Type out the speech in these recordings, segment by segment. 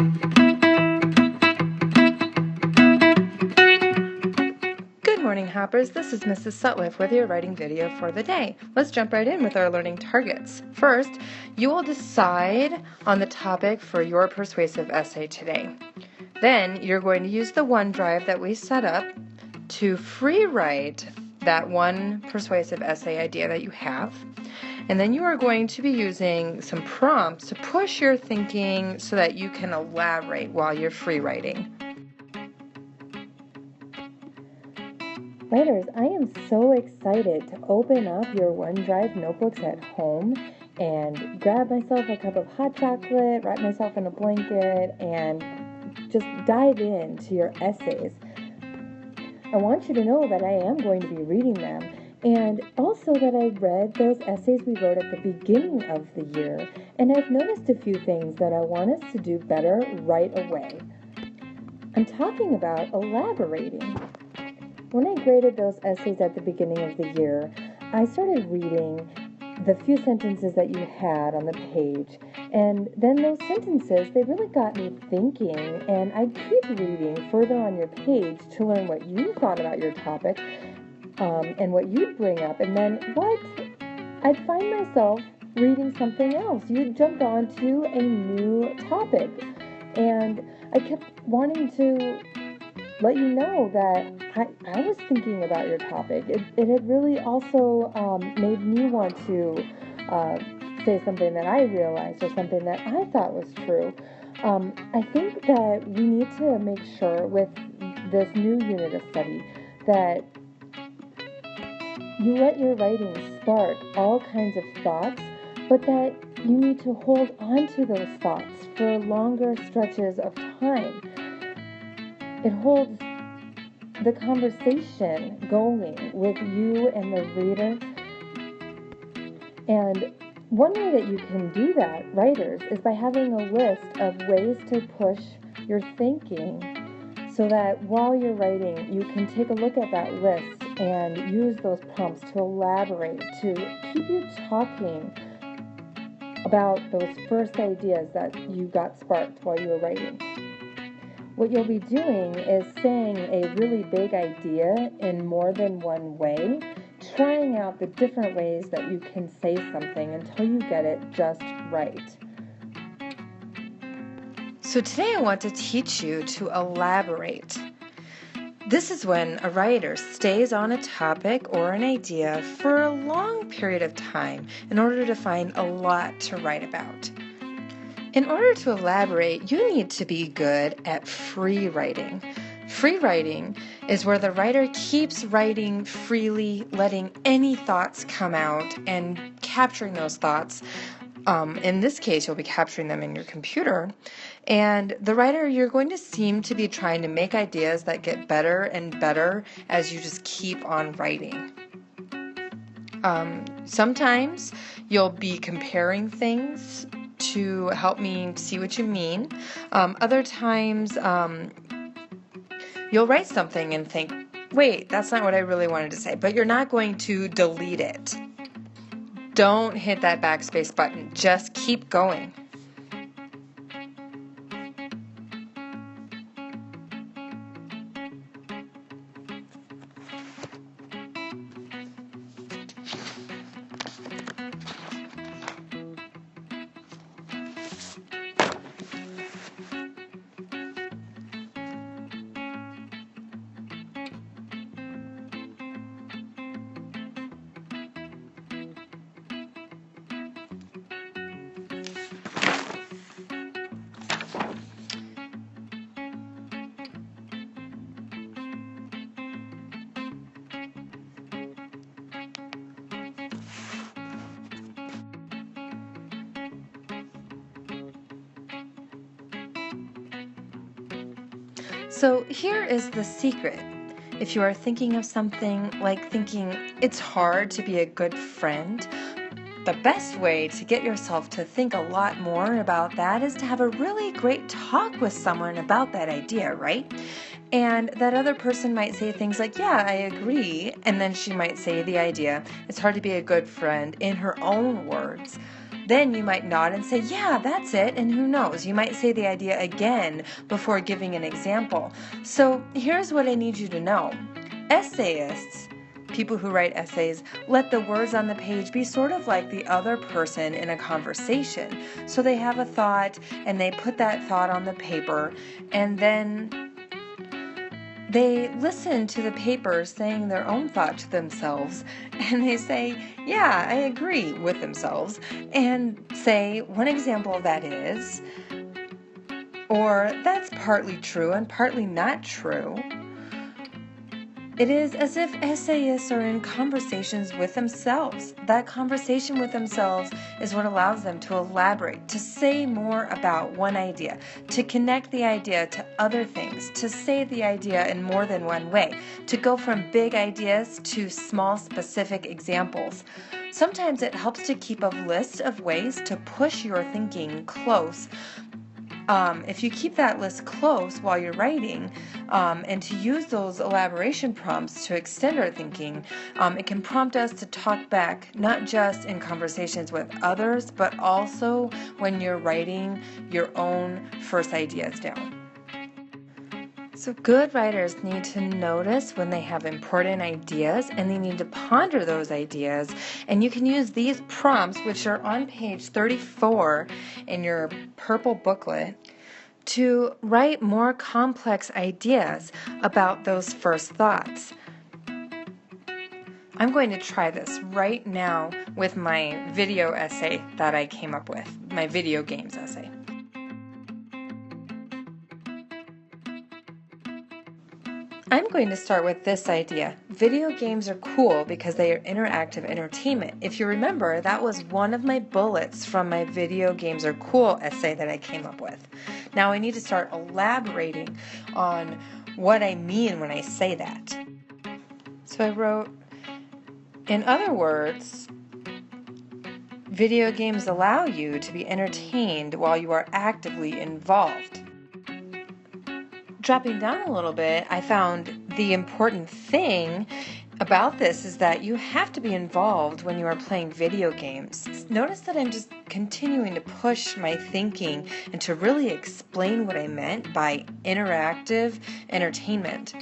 Good morning, Hoppers. This is Mrs. Sutliff with your writing video for the day. Let's jump right in with our learning targets. First, you will decide on the topic for your persuasive essay today. Then you're going to use the OneDrive that we set up to free write that one persuasive essay idea that you have. And then you are going to be using some prompts to push your thinking so that you can elaborate while you're free writing. Writers, I am so excited to open up your OneDrive notebooks at home and grab myself a cup of hot chocolate, wrap myself in a blanket, and just dive into your essays. I want you to know that I am going to be reading them, and also that I read those essays we wrote at the beginning of the year, and I've noticed a few things that I want us to do better right away. I'm talking about elaborating. When I graded those essays at the beginning of the year, I started reading the few sentences that you had on the page, and then those sentences, they really got me thinking, and I'd keep reading further on your page to learn what you thought about your topic, and what you'd bring up, and then I'd find myself reading something else. You'd jump on to a new topic, and I kept wanting to let you know that I was thinking about your topic. It had really also made me want to say something that I realized or something that I thought was true. I think that we need to make sure with this new unit of study that you let your writing spark all kinds of thoughts, but that you need to hold on to those thoughts for longer stretches of time. It holds the conversation going with you and the reader. And one way that you can do that, writers, is by having a list of ways to push your thinking so that while you're writing, you can take a look at that list and use those prompts to elaborate, to keep you talking about those first ideas that you got sparked while you were writing. What you'll be doing is saying a really big idea in more than one way, trying out the different ways that you can say something until you get it just right. So today I want to teach you to elaborate. This is when a writer stays on a topic or an idea for a long period of time in order to find a lot to write about. In order to elaborate, you need to be good at free writing. Free writing is where the writer keeps writing freely, letting any thoughts come out and capturing those thoughts. In this case, you'll be capturing them in your computer. And the writer, you're going to seem to be trying to make ideas that get better and better as you just keep on writing. Sometimes you'll be comparing things to help me see what you mean. Other times, you'll write something and think, wait, that's not what I really wanted to say, but you're not going to delete it. Don't hit that backspace button. Just keep going. So here is the secret. If you are thinking of something like thinking it's hard to be a good friend, the best way to get yourself to think a lot more about that is to have a really great talk with someone about that idea, right? And that other person might say things like, yeah, I agree. And then she might say the idea, it's hard to be a good friend in her own words. Then you might nod and say, yeah, that's it, and who knows, you might say the idea again before giving an example. So here's what I need you to know. Essayists, people who write essays, let the words on the page be sort of like the other person in a conversation. So they have a thought and they put that thought on the paper, and then they listen to the paper saying their own thought to themselves, and they say, yeah, I agree, with themselves, and say, one example of that is, or that's partly true and partly not true. It is as if essayists are in conversations with themselves. That conversation with themselves is what allows them to elaborate, to say more about one idea, to connect the idea to other things, to say the idea in more than one way, to go from big ideas to small specific examples. Sometimes it helps to keep a list of ways to push your thinking close. If you keep that list close while you're writing, and to use those elaboration prompts to extend our thinking, it can prompt us to talk back, not just in conversations with others, but also when you're writing your own first ideas down. So good writers need to notice when they have important ideas, and they need to ponder those ideas. And you can use these prompts, which are on page 34 in your purple booklet, to write more complex ideas about those first thoughts. I'm going to try this right now with my video essay that I came up with, my video games essay. I'm going to start with this idea. Video games are cool because they are interactive entertainment. If you remember, that was one of my bullets from my video games are cool essay that I came up with. Now I need to start elaborating on what I mean when I say that. So I wrote, in other words, video games allow you to be entertained while you are actively involved. Dropping down a little bit, I found the important thing about this is that you have to be involved when you are playing video games. Notice that I'm just continuing to push my thinking and to really explain what I meant by interactive entertainment.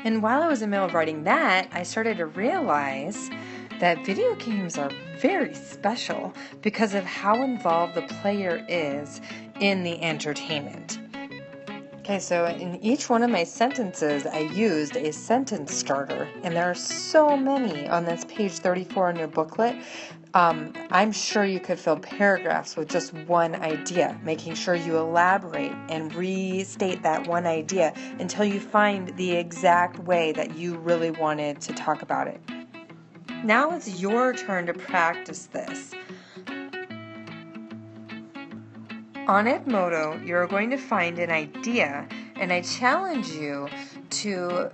And while I was in the middle of writing that, I started to realize that video games are very special because of how involved the player is in the entertainment. Okay, so in each one of my sentences, I used a sentence starter, and there are so many on this page 34 in your booklet. I'm sure you could fill paragraphs with just one idea, making sure you elaborate and restate that one idea until you find the exact way that you really wanted to talk about it. Now it's your turn to practice this. On Edmodo, you're going to find an idea, and I challenge you to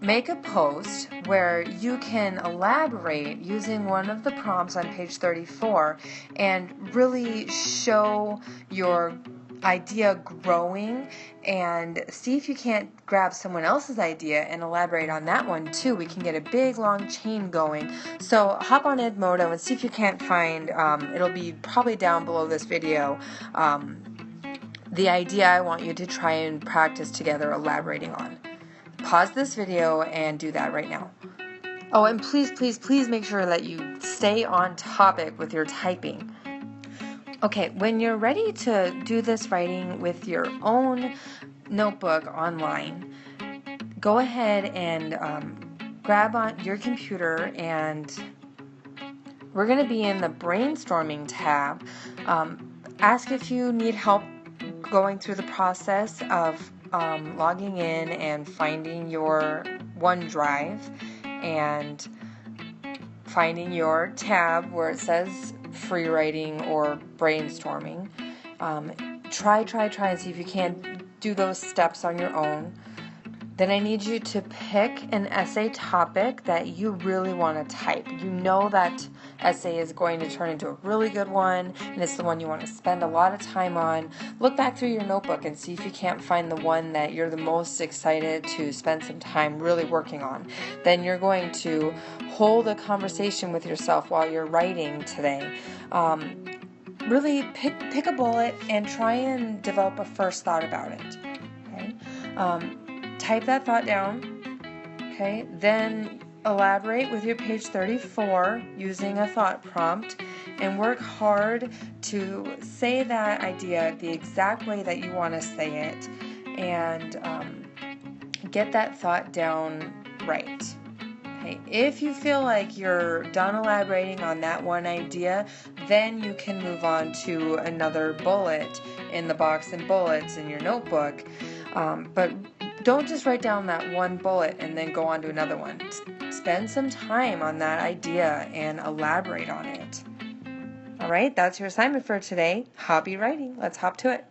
make a post where you can elaborate using one of the prompts on page 34 and really show your idea growing, and see if you can't grab someone else's idea and elaborate on that one too. We can get a big long chain going. So hop on Edmodo and see if you can't find, it'll be probably down below this video, the idea I want you to try and practice together elaborating on. Pause this video and do that right now. Oh, and please, please, please make sure that you stay on topic with your typing. Okay, when you're ready to do this writing with your own notebook online, go ahead and grab on your computer, and we're going to be in the brainstorming tab. Ask if you need help going through the process of logging in and finding your OneDrive and finding your tab where it says free writing or brainstorming. Try and see if you can do those steps on your own. Then I need you to pick an essay topic that you really want to type. You know that essay is going to turn into a really good one, and it's the one you want to spend a lot of time on. Look back through your notebook and see if you can't find the one that you're the most excited to spend some time really working on. Then you're going to hold a conversation with yourself while you're writing today. Really pick a bullet and try and develop a first thought about it. Okay? Type that thought down, okay? Then elaborate with your page 34 using a thought prompt, and work hard to say that idea the exact way that you want to say it, and get that thought down right. Okay? If you feel like you're done elaborating on that one idea, then you can move on to another bullet in the box and bullets in your notebook. But don't just write down that one bullet and then go on to another one. Spend some time on that idea and elaborate on it. All right, that's your assignment for today. Hobby writing. Let's hop to it.